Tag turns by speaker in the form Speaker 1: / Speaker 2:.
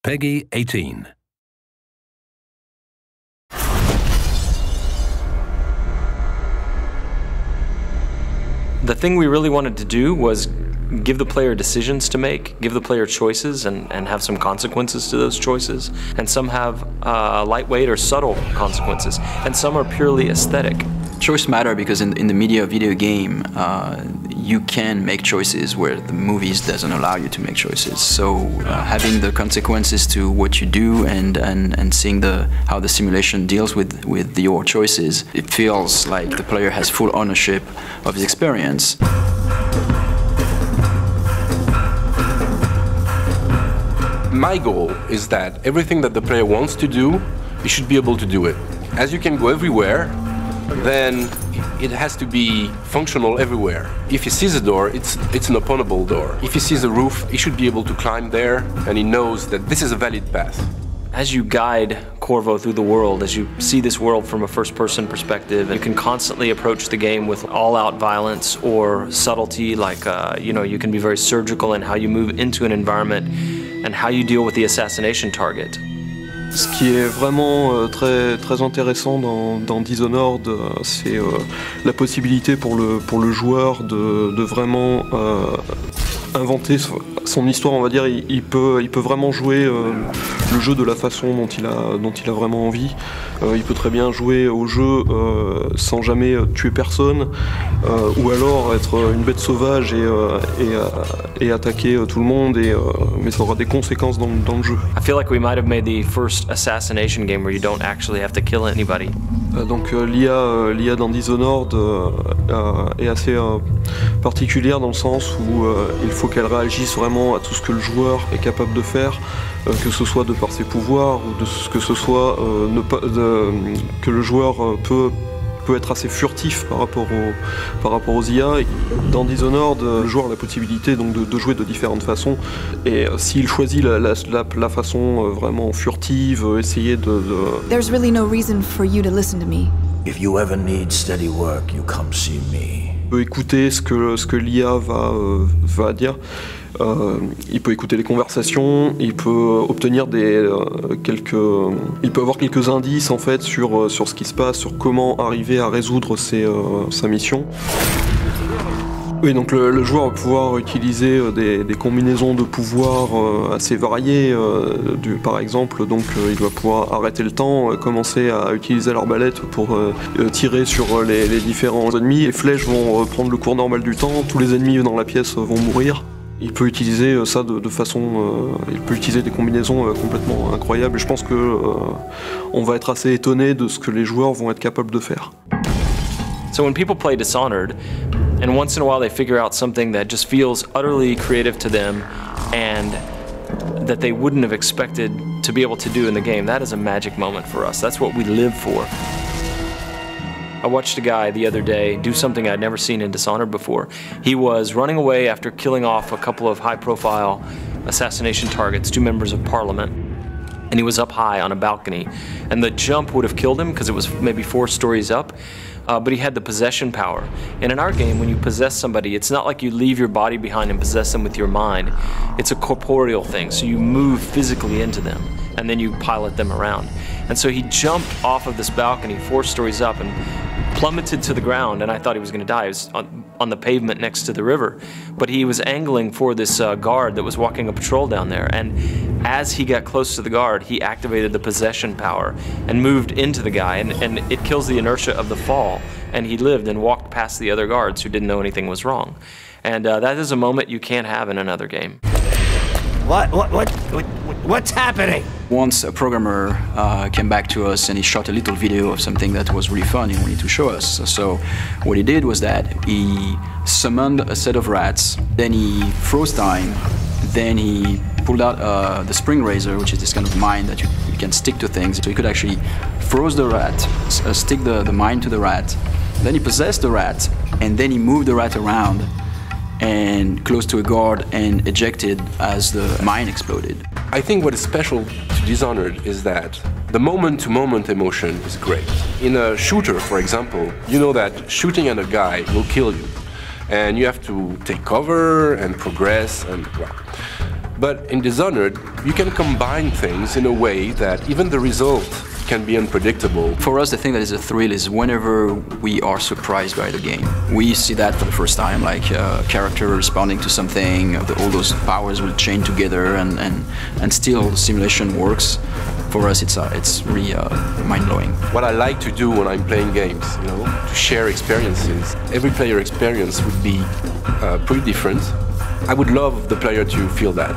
Speaker 1: Peggy 18.
Speaker 2: The thing we really wanted to do was give the player decisions to make, give the player choices and have some consequences to those choices. And some have lightweight or subtle consequences, and some are purely aesthetic.
Speaker 3: Choice matter because in the media video game, you can make choices where the movies doesn't allow you to make choices. So having the consequences to what you do and seeing how the simulation deals with your choices, it feels like the player has full ownership of his experience.
Speaker 4: My goal is that everything that the player wants to do, he should be able to do it. As you can go everywhere, then it has to be functional everywhere. If he sees a door, it's an openable door. If he sees a roof, he should be able to climb there, and he knows that this is a valid path.
Speaker 2: As you guide Corvo through the world, as you see this world from a first-person perspective, you can constantly approach the game with all-out violence or subtlety, like you can be very surgical in how you move into an environment and how you deal with the assassination target.
Speaker 5: Ce qui est vraiment très intéressant dans Dishonored, c'est la possibilité pour le joueur de vraiment inventer son histoire, on va dire. Il peut vraiment jouer le jeu de la façon dont il a vraiment envie. Il peut très bien jouer au jeu sans jamais tuer personne, ou alors être une bête sauvage et attaquer tout le monde, mais ça aura des conséquences dans le jeu.
Speaker 2: I feel like we might have made the first assassination game where you don't actually have to kill anybody.
Speaker 5: Donc l'IA dans Dishonored est assez particulière dans le sens où il faut qu'elle réagisse vraiment à tout ce que le joueur est capable de faire, que ce soit de par ses pouvoirs ou que ce soit que le joueur peut être assez furtif par rapport aux IA. Dans Dishonored, le joueur a la possibilité donc de jouer de différentes façons, et s'il choisit la façon vraiment furtive, essayer de...
Speaker 6: There's really no reason for you to listen to me.
Speaker 7: If you ever need steady work, you come see me.
Speaker 5: Il peut écouter ce que l'IA va dire. Il peut écouter les conversations, il peut obtenir il peut avoir quelques indices en fait sur ce qui se passe, sur comment arriver à résoudre sa mission. Oui, donc le joueur va pouvoir utiliser des combinaisons de pouvoirs assez variées. Par exemple, donc il va pouvoir arrêter le temps, commencer à utiliser l'arbalète pour tirer sur les différents ennemis. Les flèches vont prendre le cours normal du temps, tous les ennemis dans la pièce vont mourir. Il peut utiliser ça de façon... il peut utiliser des combinaisons complètement incroyables, et je pense que on va être assez étonné de ce que les joueurs vont être capables de faire.
Speaker 2: So when people play Dishonored, and once in a while they figure out something that just feels utterly creative to them and that they wouldn't have expected to be able to do in the game, that is a magic moment for us. That's what we live for. I watched a guy the other day do something I'd never seen in Dishonored before. He was running away after killing off a couple of high-profile assassination targets, 2 members of parliament, and he was up high on a balcony. And the jump would have killed him because it was maybe 4 stories up, but he had the possession power. And in our game, when you possess somebody, it's not like you leave your body behind and possess them with your mind. It's a corporeal thing, so you move physically into them, and then you pilot them around. And so he jumped off of this balcony 4 stories up and plummeted to the ground, and I thought he was going to die. He was on the pavement next to the river, but he was angling for this guard that was walking a patrol down there, and as he got close to the guard, he activated the possession power and moved into the guy, and it kills the inertia of the fall, and he lived and walked past the other guards who didn't know anything was wrong. And that is a moment you can't have in another game.
Speaker 7: What's happening?
Speaker 3: Once a programmer came back to us and he shot a little video of something that was really fun and wanted to show us. So what he did was that he summoned a set of rats, then he froze time, then he pulled out the spring razor, which is this kind of mine that you can stick to things. So he could actually froze the rat, stick the mine to the rat, then he possessed the rat, and then he moved the rat around and close to a guard and ejected as the mine exploded.
Speaker 4: I think what is special to Dishonored is that the moment-to-moment emotion is great. In a shooter, for example, you know that shooting at a guy will kill you, and you have to take cover and progress, and well. But in Dishonored, you can combine things in a way that even the result can be unpredictable.
Speaker 3: For us, the thing that is a thrill is whenever we are surprised by the game. We see that for the first time, like a character responding to something, all those powers will chain together and still the simulation works. For us, it's really mind-blowing.
Speaker 4: What I like to do when I'm playing games, you know, to share experiences. Every player experience would be pretty different. I would love the player to feel that.